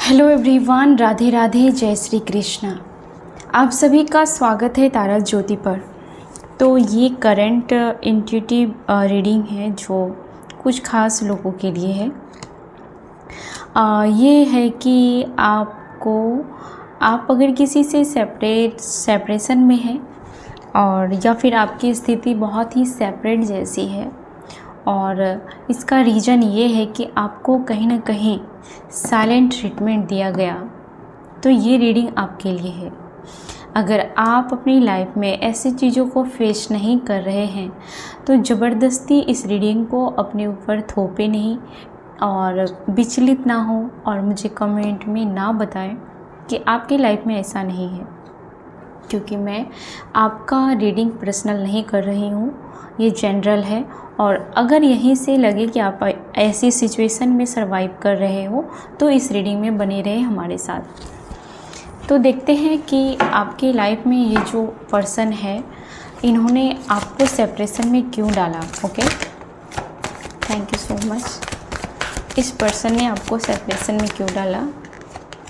Hello everyone, Radhe Radhe, जय श्री कृष्णा। आप सभी का स्वागत है तारा ज्योति पर। तो ये करंट इंट्यूटिव रीडिंग है जो कुछ खास लोगों के लिए है। ये है कि आप अगर किसी से सेपरेशन में हैं और या फिर आपकी स्थिति बहुत ही सेपरेट जैसी है और इसका रीज़न ये है कि आपको कहीं ना कहीं साइलेंट ट्रीटमेंट दिया गया, तो ये रीडिंग आपके लिए है। अगर आप अपनी लाइफ में ऐसी चीज़ों को फेस नहीं कर रहे हैं तो ज़बरदस्ती इस रीडिंग को अपने ऊपर थोपे नहीं और विचलित ना हो और मुझे कमेंट में ना बताएं कि आपकी लाइफ में ऐसा नहीं है, क्योंकि मैं आपका रीडिंग पर्सनल नहीं कर रही हूँ, ये जनरल है। और अगर यहीं से लगे कि आप ऐसी सिचुएशन में सरवाइव कर रहे हो तो इस रीडिंग में बने रहे हमारे साथ। तो देखते हैं कि आपकी लाइफ में ये जो पर्सन है, इन्होंने आपको सेपरेशन में क्यों डाला। Okay, thank you so much. इस पर्सन ने आपको सेपरेशन में क्यों डाला,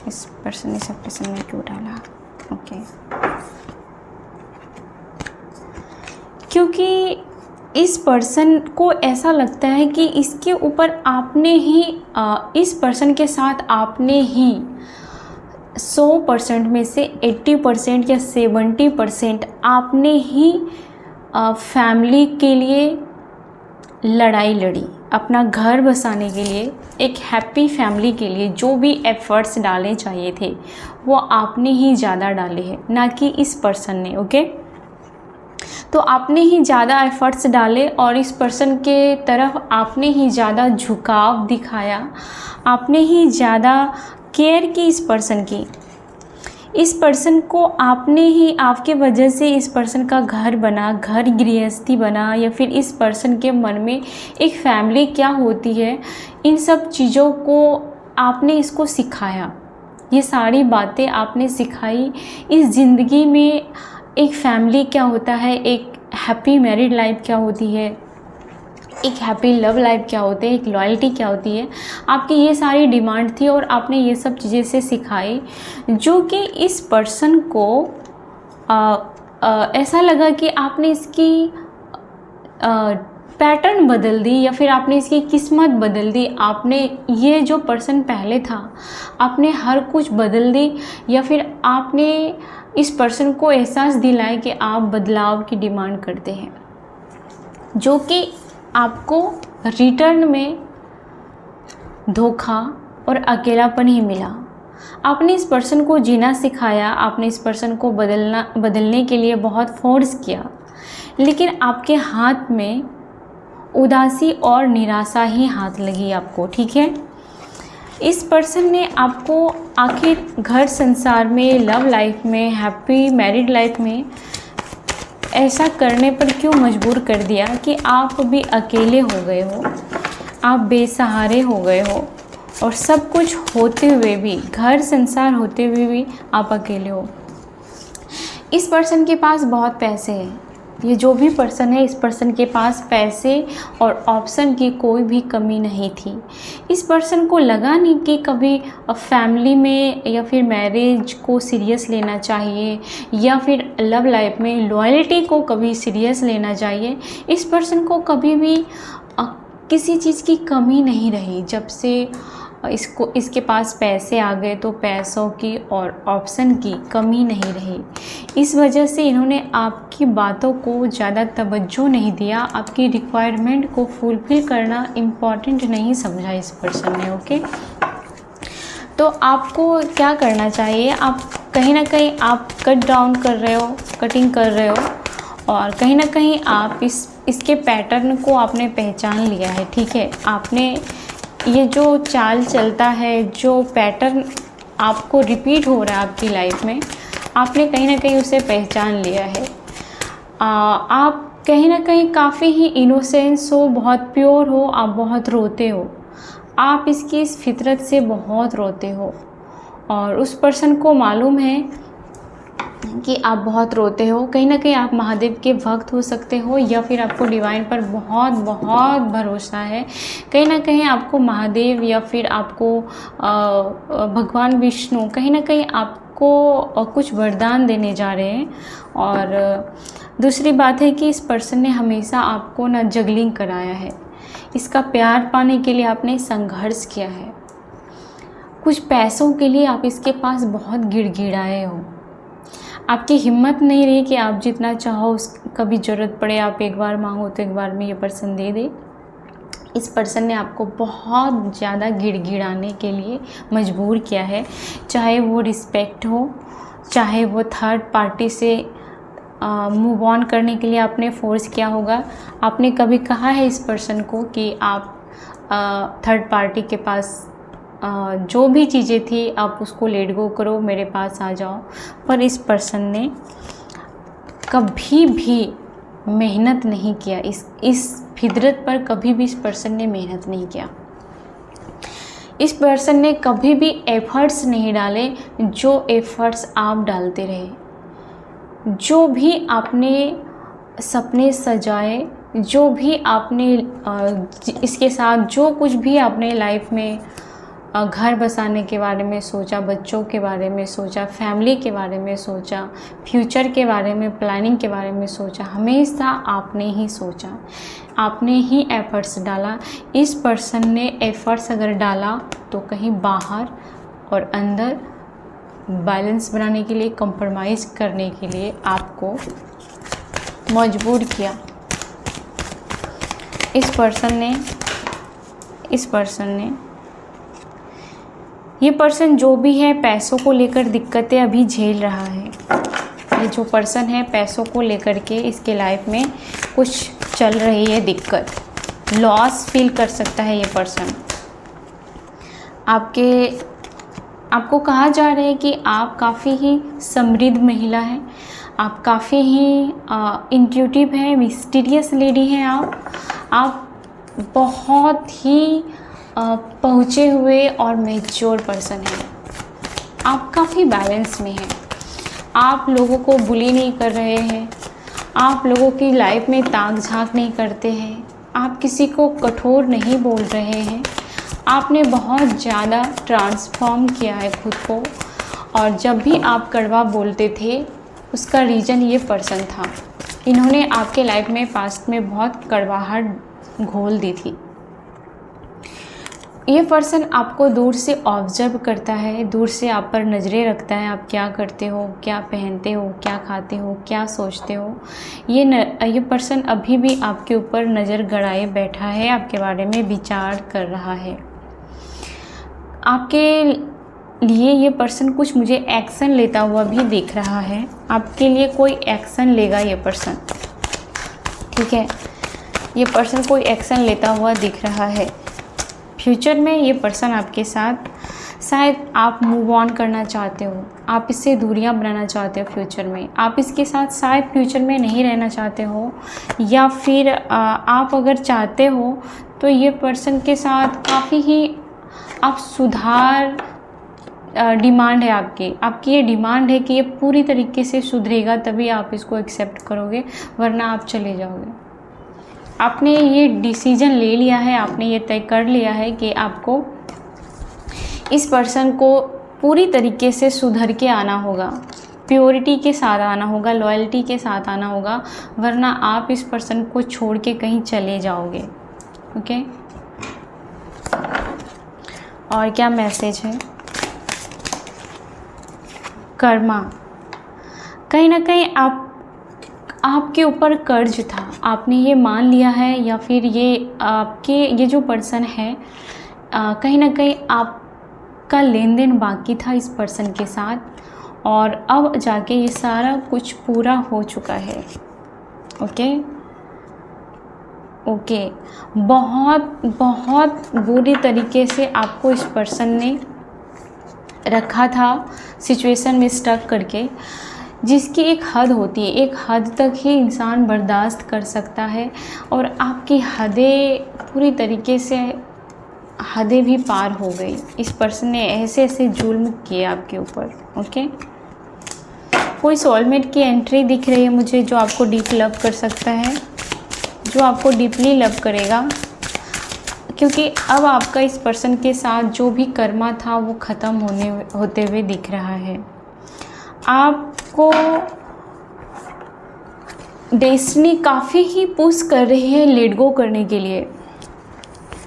इस पर्सन ने सेपरेशन में क्यों डाला। ओके, क्योंकि इस पर्सन को ऐसा लगता है कि इसके ऊपर आपने ही इस पर्सन के साथ आपने ही 100% में से 80% या 70% आपने ही फैमिली के लिए लड़ाई लड़ी। अपना घर बसाने के लिए, एक हैप्पी फैमिली के लिए जो भी एफर्ट्स डालने चाहिए थे वो आपने ही ज़्यादा डाले हैं, ना कि इस पर्सन ने। ओके, तो आपने ही ज़्यादा एफर्ट्स डाले और इस पर्सन के तरफ आपने ही ज़्यादा झुकाव दिखाया, आपने ही ज़्यादा केयर की इस पर्सन की। इस पर्सन को आपने ही, आपके वजह से इस पर्सन का घर बना, घर गृहस्थी बना, या फिर इस पर्सन के मन में एक फैमिली क्या होती है, इन सब चीज़ों को आपने इसको सिखाया। ये सारी बातें आपने सिखाई। इस ज़िंदगी में एक फैमिली क्या होता है, एक हैप्पी मैरिड लाइफ क्या होती है, एक हैप्पी लव लाइफ क्या होती है, एक लॉयल्टी क्या होती है, आपकी ये सारी डिमांड थी और आपने ये सब चीज़ें से सिखाई, जो कि इस पर्सन को ऐसा लगा कि आपने इसकी पैटर्न बदल दी या फिर आपने इसकी किस्मत बदल दी। आपने, ये जो पर्सन पहले था, आपने हर कुछ बदल दी, या फिर आपने इस पर्सन को एहसास दिलाया कि आप बदलाव की डिमांड करते हैं, जो कि आपको रिटर्न में धोखा और अकेलापन ही मिला। आपने इस पर्सन को जीना सिखाया, आपने इस पर्सन को बदलने के लिए बहुत फोर्स किया, लेकिन आपके हाथ में उदासी और निराशा ही हाथ लगी आपको। ठीक है, इस पर्सन ने आपको आखिर घर संसार में, लव लाइफ में, हैप्पी मैरिड लाइफ में ऐसा करने पर क्यों मजबूर कर दिया कि आप भी अकेले हो गए हो, आप बेसहारे हो गए हो, और सब कुछ होते हुए भी, घर संसार होते हुए भी आप अकेले हो। इस पर्सन के पास बहुत पैसे हैं। ये जो भी पर्सन है, इस पर्सन के पास पैसे और ऑप्शन की कोई भी कमी नहीं थी। इस पर्सन को लगा नहीं कि कभी फैमिली में या फिर मैरिज को सीरियस लेना चाहिए, या फिर लव लाइफ में लॉयल्टी को कभी सीरियस लेना चाहिए। इस पर्सन को कभी भी किसी चीज़ की कमी नहीं रही। जब से इसके पास पैसे आ गए तो पैसों की और ऑप्शन की कमी नहीं रही। इस वजह से इन्होंने आपकी बातों को ज़्यादा तवज्जो नहीं दिया, आपकी रिक्वायरमेंट को फुलफ़िल करना इम्पॉर्टेंट नहीं समझा इस पर्सन ने। ओके, तो आपको क्या करना चाहिए, आप कहीं ना कहीं आप कट डाउन कर रहे हो, कटिंग कर रहे हो, और कहीं ना कहीं आप इसके पैटर्न को आपने पहचान लिया है। ठीक है, आपने ये जो चाल चलता है, जो पैटर्न आपको रिपीट हो रहा है आपकी लाइफ में, आपने कहीं ना कहीं उसे पहचान लिया है। आप कहीं ना कहीं काफ़ी ही इनोसेंस हो, बहुत प्योर हो, आप बहुत रोते हो, आप इसकी इस फितरत से बहुत रोते हो, और उस पर्सन को मालूम है कि आप बहुत रोते हो, कहीं ना कहीं आप महादेव के भक्त हो सकते हो, या फिर आपको डिवाइन पर बहुत बहुत भरोसा है। कहीं ना कहीं आपको महादेव या फिर आपको भगवान विष्णु कहीं ना कहीं आपको कुछ वरदान देने जा रहे हैं। और दूसरी बात है कि इस पर्सन ने हमेशा आपको ना जगलिंग कराया है। इसका प्यार पाने के लिए आपने संघर्ष किया है। कुछ पैसों के लिए आप इसके पास बहुत गिड़गिड़ाए हो। आपकी हिम्मत नहीं रही कि आप जितना चाहो, कभी ज़रूरत पड़े आप एक बार मांगो तो एक बार में ये पर्सन दे दे। इस पर्सन ने आपको बहुत ज़्यादा गिड़गिड़ाने के लिए मजबूर किया है, चाहे वो रिस्पेक्ट हो, चाहे वो थर्ड पार्टी से मूव ऑन करने के लिए आपने फोर्स किया होगा। आपने कभी कहा है इस पर्सन को कि आप थर्ड पार्टी के पास जो भी चीज़ें थी आप उसको लेट गो करो, मेरे पास आ जाओ। पर इस पर्सन ने कभी भी मेहनत नहीं किया, इस फितरत पर कभी भी इस पर्सन ने मेहनत नहीं किया। इस पर्सन ने कभी भी एफर्ट्स नहीं डाले जो एफर्ट्स आप डालते रहे। जो भी आपने सपने सजाए, जो भी आपने इसके साथ जो कुछ भी आपने लाइफ में घर बसाने के बारे में सोचा, बच्चों के बारे में सोचा, फैमिली के बारे में सोचा, फ्यूचर के बारे में प्लानिंग के बारे में सोचा, हमेशा आपने ही सोचा, आपने ही एफर्ट्स डाला। इस पर्सन ने एफर्ट्स अगर डाला तो कहीं बाहर और अंदर बैलेंस बनाने के लिए, कंप्रोमाइज़ करने के लिए आपको मजबूर किया। इस पर्सन ने ये पर्सन जो भी है पैसों को लेकर दिक्कतें अभी झेल रहा है। ये जो पर्सन है पैसों को लेकर के इसके लाइफ में कुछ चल रही है दिक्कत, लॉस फील कर सकता है ये पर्सन। आपको कहा जा रहा है कि आप काफ़ी ही समृद्ध महिला हैं, आप काफ़ी ही इंट्यूटिव हैं, मिस्टीरियस लेडी हैं। आप बहुत ही पहुँचे हुए और मैच्योर पर्सन हैं। आप काफ़ी बैलेंस में हैं। आप लोगों को बुली नहीं कर रहे हैं, आप लोगों की लाइफ में ताक झांक नहीं करते हैं, आप किसी को कठोर नहीं बोल रहे हैं। आपने बहुत ज़्यादा ट्रांसफॉर्म किया है खुद को, और जब भी आप कड़वा बोलते थे उसका रीज़न ये पर्सन था। इन्होंने आपके लाइफ में पास्ट में बहुत कड़वाहट घोल दी थी। ये पर्सन आपको दूर से ऑब्जर्व करता है, दूर से आप पर नज़रें रखता है, आप क्या करते हो, क्या पहनते हो, क्या खाते हो, क्या सोचते हो। ये पर्सन अभी भी आपके ऊपर नज़र गड़ाए बैठा है, आपके बारे में विचार कर रहा है। आपके लिए ये पर्सन कुछ मुझे एक्शन लेता हुआ भी दिख रहा है। आपके लिए कोई एक्शन लेगा ये पर्सन, ठीक है। ये पर्सन कोई एक्शन लेता हुआ दिख रहा है। फ्यूचर में ये पर्सन आपके साथ, शायद आप मूव ऑन करना चाहते हो, आप इससे दूरियां बनाना चाहते हो फ्यूचर में, आप इसके साथ शायद फ्यूचर में नहीं रहना चाहते हो, या फिर आप अगर चाहते हो तो ये पर्सन के साथ काफ़ी ही आप सुधार डिमांड है आपकी ये डिमांड है कि ये पूरी तरीके से सुधरेगा, तभी आप इसको एक्सेप्ट करोगे, वरना आप चले जाओगे। आपने ये डिसीजन ले लिया है, आपने ये तय कर लिया है कि आपको इस पर्सन को पूरी तरीके से सुधर के आना होगा, प्योरिटी के साथ आना होगा, लॉयल्टी के साथ आना होगा, वरना आप इस पर्सन को छोड़ के कहीं चले जाओगे। ओके, और क्या मैसेज है? कर्मा, कहीं ना कहीं आपके ऊपर कर्ज था, आपने ये मान लिया है, या फिर ये जो पर्सन है कहीं ना कहीं आपका लेन देन बाकी था इस पर्सन के साथ, और अब जाके ये सारा कुछ पूरा हो चुका है। ओके, बहुत बुरी तरीके से आपको इस पर्सन ने रखा था सिचुएशन में स्टक करके, जिसकी एक हद होती है, एक हद तक ही इंसान बर्दाश्त कर सकता है, और आपकी हदें पूरी तरीके से हदें भी पार हो गई। इस पर्सन ने ऐसे जुल्म किए आपके ऊपर। ओके, कोई सोलमेट की एंट्री दिख रही है मुझे, जो आपको डीप लव कर सकता है, जो आपको डीपली लव करेगा, क्योंकि अब आपका इस पर्सन के साथ जो भी कर्मा था वो ख़त्म होते हुए दिख रहा है। आपको डेस्टिनी काफ़ी ही पुश कर रही है लेट गो करने के लिए।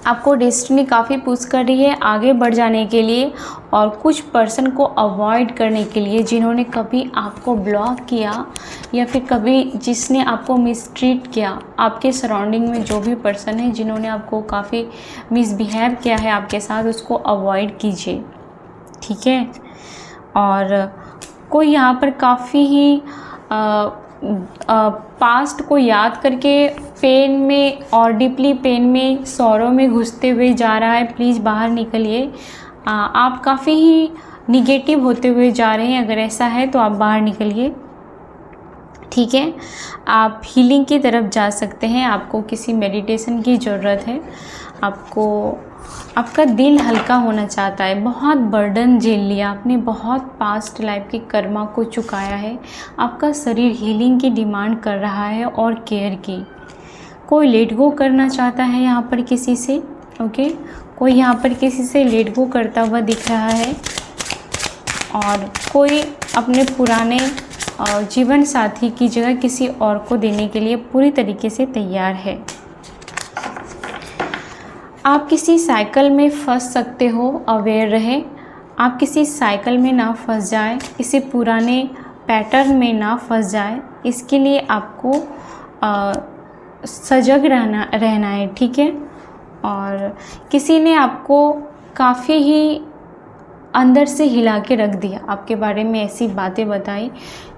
आपको डेस्टिनी काफ़ी पुश कर रही है आगे बढ़ जाने के लिए, और कुछ पर्सन को अवॉइड करने के लिए जिन्होंने कभी आपको ब्लॉक किया या फिर कभी जिसने आपको मिसट्रीट किया। आपके सराउंडिंग में जो भी पर्सन है जिन्होंने आपको काफ़ी मिसबिहेव किया है आपके साथ, उसको अवॉइड कीजिए, ठीक है। और कोई यहाँ पर काफ़ी ही पास्ट को याद करके पेन में और डीपली पेन में, सौरों में घुसते हुए जा रहा है। प्लीज़ बाहर निकलिए। आप काफ़ी ही निगेटिव होते हुए जा रहे हैं, अगर ऐसा है तो आप बाहर निकलिए, ठीक है। आप हीलिंग की तरफ जा सकते हैं। आपको किसी मेडिटेशन की ज़रूरत है। आपका दिल हल्का होना चाहता है। बहुत बर्डन झेल लिया आपने, बहुत पास्ट लाइफ के कर्मा को चुकाया है। आपका शरीर हीलिंग की डिमांड कर रहा है और केयर की। कोई लेट गो करना चाहता है यहाँ पर किसी से, ओके। कोई यहाँ पर किसी से लेट गो करता हुआ दिख रहा है, और कोई अपने पुराने जीवन साथी की जगह किसी और को देने के लिए पूरी तरीके से तैयार है। आप किसी साइकिल में फंस सकते हो, अवेयर रहे। आप किसी साइकिल में ना फंस जाए, किसी पुराने पैटर्न में ना फंस जाए, इसके लिए आपको सजग रहना है, ठीक है। और किसी ने आपको काफ़ी ही अंदर से हिला के रख दिया, आपके बारे में ऐसी बातें बताई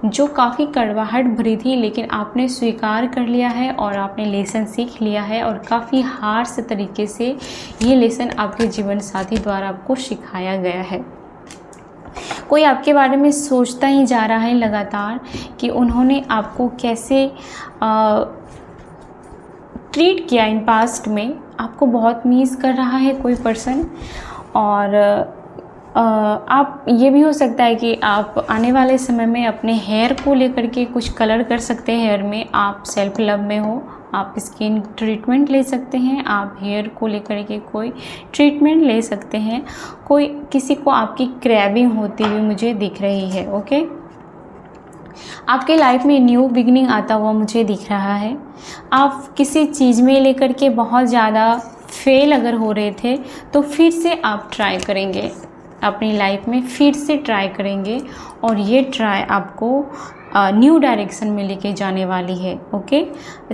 जो काफ़ी कड़वाहट भरी थी, लेकिन आपने स्वीकार कर लिया है और आपने लेसन सीख लिया है, और काफ़ी हार्श तरीके से ये लेसन आपके जीवन साथी द्वारा आपको सिखाया गया है। कोई आपके बारे में सोचता ही जा रहा है लगातार कि उन्होंने आपको कैसे ट्रीट किया इन पास्ट में। आपको बहुत मिस कर रहा है कोई पर्सन, और आप ये भी हो सकता है कि आप आने वाले समय में अपने हेयर को लेकर के कुछ कलर कर सकते हैं। हेयर में आप सेल्फ लव में हो, आप स्किन ट्रीटमेंट ले सकते हैं, आप हेयर को लेकर के कोई ट्रीटमेंट ले सकते हैं। कोई किसी को आपकी क्रैबिंग होती हुई मुझे दिख रही है, ओके। आपके लाइफ में न्यू बिगिनिंग आता हुआ मुझे दिख रहा है। आप किसी चीज़ में लेकर के बहुत ज़्यादा फेल अगर हो रहे थे, तो फिर से आप ट्राई करेंगे, अपनी लाइफ में फिर से ट्राई करेंगे, और ये ट्राई आपको न्यू डायरेक्शन में लेके जाने वाली है, ओके।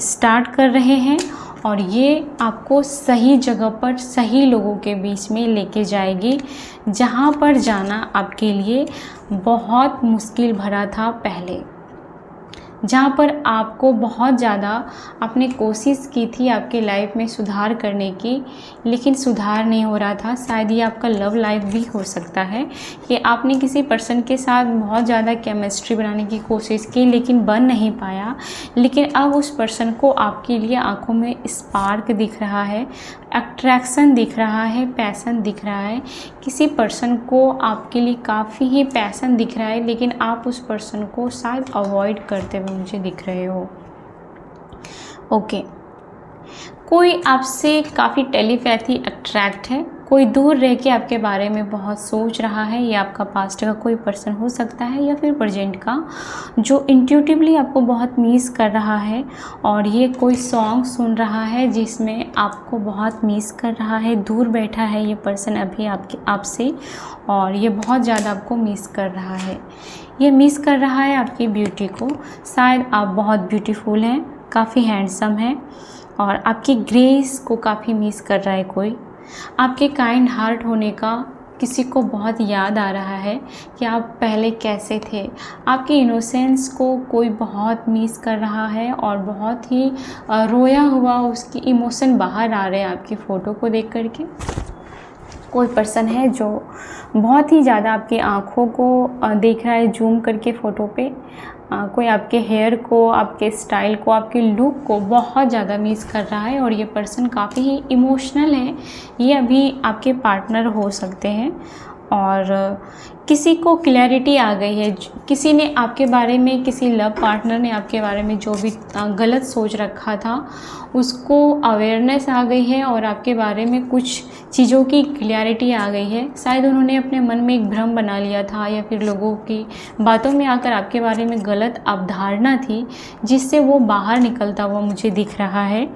स्टार्ट कर रहे हैं, और ये आपको सही जगह पर सही लोगों के बीच में लेके जाएगी, जहाँ पर जाना आपके लिए बहुत मुश्किल भरा था पहले, जहाँ पर आपको बहुत ज़्यादा आपने कोशिश की थी आपके लाइफ में सुधार करने की, लेकिन सुधार नहीं हो रहा था। शायद ये आपका लव लाइफ भी हो सकता है कि आपने किसी पर्सन के साथ बहुत ज़्यादा केमिस्ट्री बनाने की कोशिश की, लेकिन बन नहीं पाया। लेकिन अब उस पर्सन को आपके लिए आंखों में स्पार्क दिख रहा है, अट्रैक्शन दिख रहा है, पैसन दिख रहा है। किसी पर्सन को आपके लिए काफ़ी ही पैसन दिख रहा है, लेकिन आप उस पर्सन को शायद अवॉइड करते हुए मुझे दिख रहे हो, ओके। कोई आपसे काफ़ी टेलीपैथी अट्रैक्ट है, कोई दूर रह के आपके बारे में बहुत सोच रहा है। ये आपका पास्ट का कोई पर्सन हो सकता है या फिर प्रेजेंट का, जो इंट्यूटिवली आपको बहुत मिस कर रहा है, और ये कोई सॉन्ग सुन रहा है जिसमें आपको बहुत मिस कर रहा है। दूर बैठा है ये पर्सन अभी आपसे, और ये बहुत ज़्यादा आपको मिस कर रहा है। ये मिस कर रहा है आपकी ब्यूटी को। शायद आप बहुत ब्यूटीफुल हैं, काफ़ी हैंडसम हैं, और आपकी ग्रेस को काफ़ी मिस कर रहा है कोई। आपके काइंड हार्ट होने का किसी को बहुत याद आ रहा है कि आप पहले कैसे थे। आपकी इनोसेंस को कोई बहुत मिस कर रहा है, और बहुत ही रोया हुआ उसकी इमोशन बाहर आ रहे हैं आपकी फ़ोटो को देख करके। कोई पर्सन है जो बहुत ही ज़्यादा आपकी आँखों को देख रहा है जूम करके फ़ोटो पे। कोई आपके हेयर को, आपके स्टाइल को, आपके लुक को बहुत ज़्यादा मिस कर रहा है, और ये पर्सन काफ़ी ही इमोशनल है। ये अभी आपके पार्टनर हो सकते हैं, और किसी को क्लैरिटी आ गई है, किसी ने आपके बारे में, किसी लव पार्टनर ने आपके बारे में जो भी गलत सोच रखा था उसको अवेयरनेस आ गई है और आपके बारे में कुछ चीज़ों की क्लैरिटी आ गई है। शायद उन्होंने अपने मन में एक भ्रम बना लिया था या फिर लोगों की बातों में आकर आपके बारे में गलत अवधारणा थी जिससे वो बाहर निकलता हुआ मुझे दिख रहा है।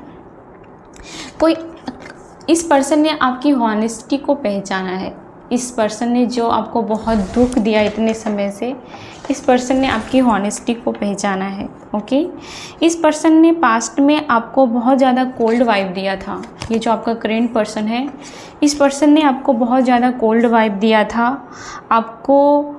कोई इस पर्सन ने आपकी हॉनेस्टी को पहचाना है। इस पर्सन ने जो आपको बहुत दुख दिया इतने समय से, इस पर्सन ने आपकी हॉनेस्टी को पहचाना है। ओके, इस पर्सन ने पास्ट में आपको बहुत ज़्यादा कोल्ड वाइब दिया था। ये जो आपका करेंट पर्सन है, इस पर्सन ने आपको बहुत ज़्यादा कोल्ड वाइब दिया था, आपको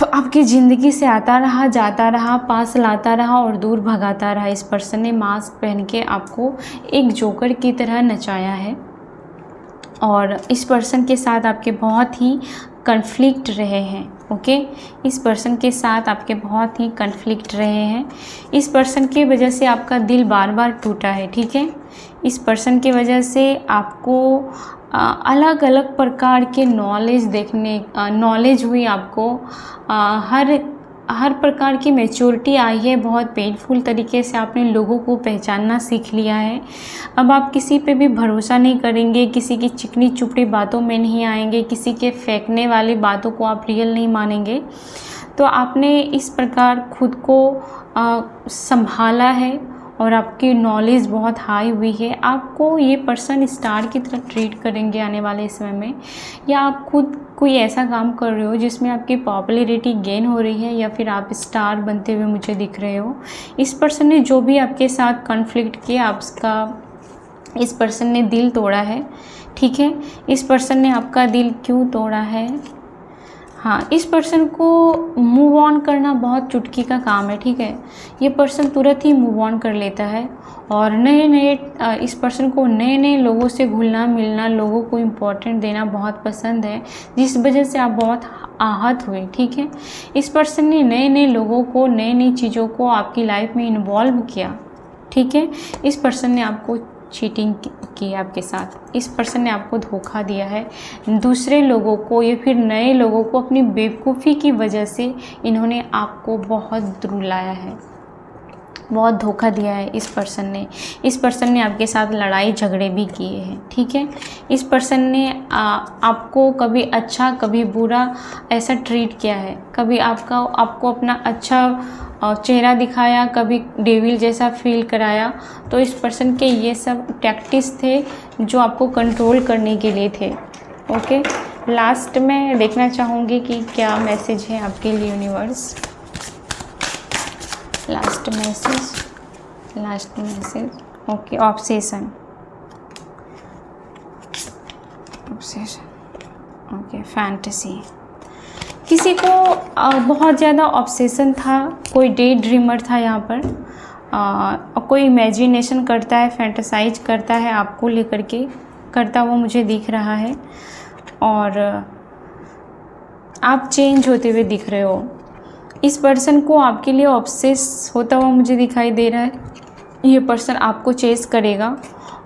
आपकी ज़िंदगी से आता रहा, जाता रहा, पास लाता रहा और दूर भगाता रहा। इस पर्सन ने मास्क पहन के आपको एक जोकर की तरह नचाया है और इस पर्सन के साथ आपके बहुत ही कन्फ्लिक्ट रहे हैं। ओके, इस पर्सन के साथ आपके बहुत ही कन्फ्लिक्ट रहे हैं। इस पर्सन की वजह से आपका दिल बार बार टूटा है। ठीक है, इस पर्सन की वजह से आपको अलग अलग प्रकार के नॉलेज हुई, आपको हर प्रकार की मैच्योरिटी आई है। बहुत पेनफुल तरीके से आपने लोगों को पहचानना सीख लिया है। अब आप किसी पे भी भरोसा नहीं करेंगे, किसी की चिकनी चुपड़ी बातों में नहीं आएंगे, किसी के फेंकने वाली बातों को आप रियल नहीं मानेंगे। तो आपने इस प्रकार खुद को संभाला है और आपकी नॉलेज बहुत हाई हुई है। आपको ये पर्सन स्टार की तरह ट्रीट करेंगे आने वाले समय में, या आप खुद कोई ऐसा काम कर रहे हो जिसमें आपकी पॉपुलैरिटी गेन हो रही है या फिर आप स्टार बनते हुए मुझे दिख रहे हो। इस पर्सन ने जो भी आपके साथ कॉन्फ्लिक्ट किया, इस पर्सन ने दिल तोड़ा है। ठीक है, इस पर्सन ने आपका दिल क्यों तोड़ा है? हाँ, इस पर्सन को मूव ऑन करना बहुत चुटकी का काम है। ठीक है, ये पर्सन तुरंत ही मूव ऑन कर लेता है और इस पर्सन को नए नए लोगों से घुलना मिलना, लोगों को इम्पोर्टेंट देना बहुत पसंद है, जिस वजह से आप बहुत आहत हुए। ठीक है, इस पर्सन ने नए नए लोगों को, नई नई चीज़ों को आपकी लाइफ में इन्वॉल्व किया। ठीक है, इस पर्सन ने आपको चीटिंग की आपके साथ, इस पर्सन ने आपको धोखा दिया है। दूसरे लोगों को या फिर नए लोगों को अपनी बेवकूफ़ी की वजह से इन्होंने आपको बहुत रुलाया है, बहुत धोखा दिया है। इस पर्सन ने आपके साथ लड़ाई झगड़े भी किए हैं। ठीक है, इस पर्सन ने आपको कभी अच्छा कभी बुरा ऐसा ट्रीट किया है, कभी आपको अपना अच्छा चेहरा दिखाया, कभी डेविल जैसा फील कराया। तो इस पर्सन के ये सब टैक्टिक्स थे जो आपको कंट्रोल करने के लिए थे। ओके, लास्ट में देखना चाहूँगी कि क्या मैसेज है आपके लिए universe. Last message. Okay, obsession. Okay, fantasy. किसी को बहुत ज़्यादा ऑब्सेशन था, कोई डे ड्रीमर था यहाँ पर, कोई इमेजिनेशन करता है, फैंटेसाइज करता है आपको लेकर के, करता हुआ मुझे दिख रहा है और आप चेंज होते हुए दिख रहे हो। इस पर्सन को आपके लिए ऑब्सेस होता हुआ मुझे दिखाई दे रहा है। ये पर्सन आपको चेस करेगा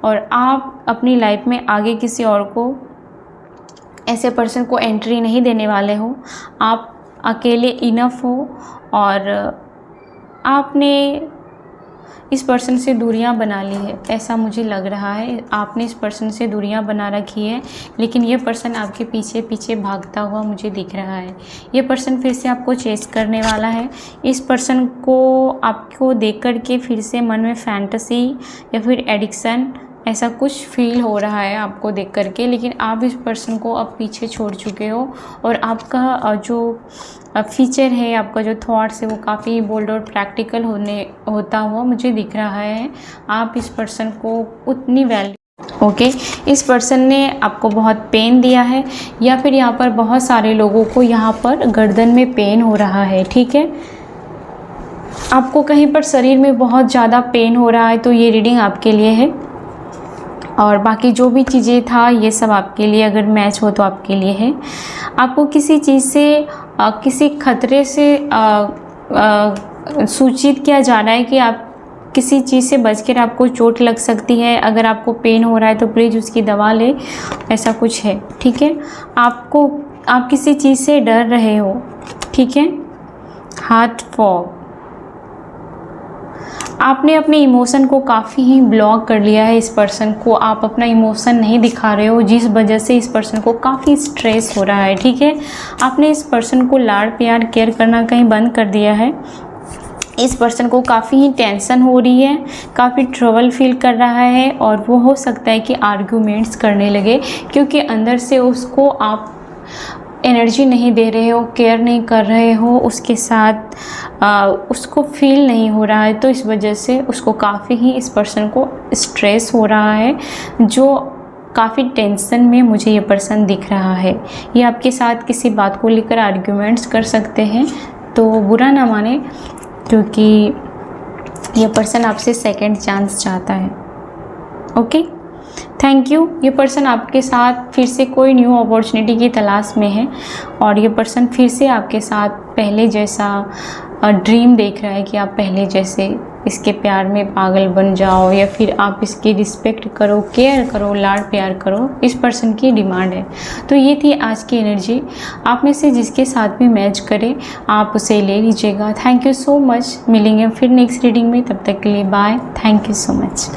और आप अपनी लाइफ में आगे किसी और को, ऐसे पर्सन को एंट्री नहीं देने वाले हो। आप अकेले इनफ हो और आपने इस पर्सन से दूरियां बना ली है, ऐसा मुझे लग रहा है। आपने इस पर्सन से दूरियां बना रखी है, लेकिन ये पर्सन आपके पीछे पीछे भागता हुआ मुझे दिख रहा है। ये पर्सन फिर से आपको चेस करने वाला है। इस पर्सन को आपको देख कर के फिर से मन में फैंटेसी या फिर एडिक्शन ऐसा कुछ फील हो रहा है आपको देख कर के, लेकिन आप इस पर्सन को अब पीछे छोड़ चुके हो और आपका जो फीचर है, आपका जो थॉट्स है वो काफ़ी बोल्ड और प्रैक्टिकल होता हुआ मुझे दिख रहा है। आप इस पर्सन को उतनी वैल्यू ओके, इस पर्सन ने आपको बहुत पेन दिया है या फिर यहाँ पर बहुत सारे लोगों को यहाँ पर गर्दन में पेन हो रहा है। ठीक है, आपको कहीं पर शरीर में बहुत ज़्यादा पेन हो रहा है तो ये रीडिंग आपके लिए है। और बाकी जो भी चीज़ें था ये सब आपके लिए, अगर मैच हो तो आपके लिए है। आपको किसी चीज़ से किसी खतरे से सूचित किया जा रहा है कि आप किसी चीज़ से बचकर आपको चोट लग सकती है। अगर आपको पेन हो रहा है तो प्लीज़ उसकी दवा ले, ऐसा कुछ है, ठीक है। आप किसी चीज़ से डर रहे हो, ठीक है। हार्ट फॉग, आपने अपने इमोशन को काफ़ी ही ब्लॉक कर लिया है। इस पर्सन को आप अपना इमोशन नहीं दिखा रहे हो, जिस वजह से इस पर्सन को काफ़ी स्ट्रेस हो रहा है, ठीक है। आपने इस पर्सन को लाड़ प्यार केयर करना कहीं बंद कर दिया है। इस पर्सन को काफ़ी ही टेंशन हो रही है, काफ़ी ट्रबल फील कर रहा है, और वो हो सकता है कि आर्ग्यूमेंट्स करने लगे, क्योंकि अंदर से उसको आप एनर्जी नहीं दे रहे हो, केयर नहीं कर रहे हो, उसके साथ उसको फील नहीं हो रहा है। तो इस वजह से उसको काफ़ी ही, इस पर्सन को स्ट्रेस हो रहा है, जो काफ़ी टेंशन में मुझे ये पर्सन दिख रहा है। ये आपके साथ किसी बात को लेकर आर्ग्यूमेंट्स कर सकते हैं, तो बुरा ना माने, क्योंकि ये पर्सन आपसे सेकंड चांस चाहता है। Okay, thank you. ये पर्सन आपके साथ फिर से कोई न्यू अपॉर्चुनिटी की तलाश में है, और ये पर्सन फिर से आपके साथ पहले जैसा ड्रीम देख रहा है कि आप पहले जैसे इसके प्यार में पागल बन जाओ, या फिर आप इसकी रिस्पेक्ट करो, केयर करो, लाड़ प्यार करो। इस पर्सन की डिमांड है। तो ये थी आज की एनर्जी। आप में से जिसके साथ भी मैच करे आप उसे ले लीजिएगा। Thank you so much. मिलेंगे फिर नेक्स्ट रीडिंग में, तब तक के लिए bye. Thank you so much.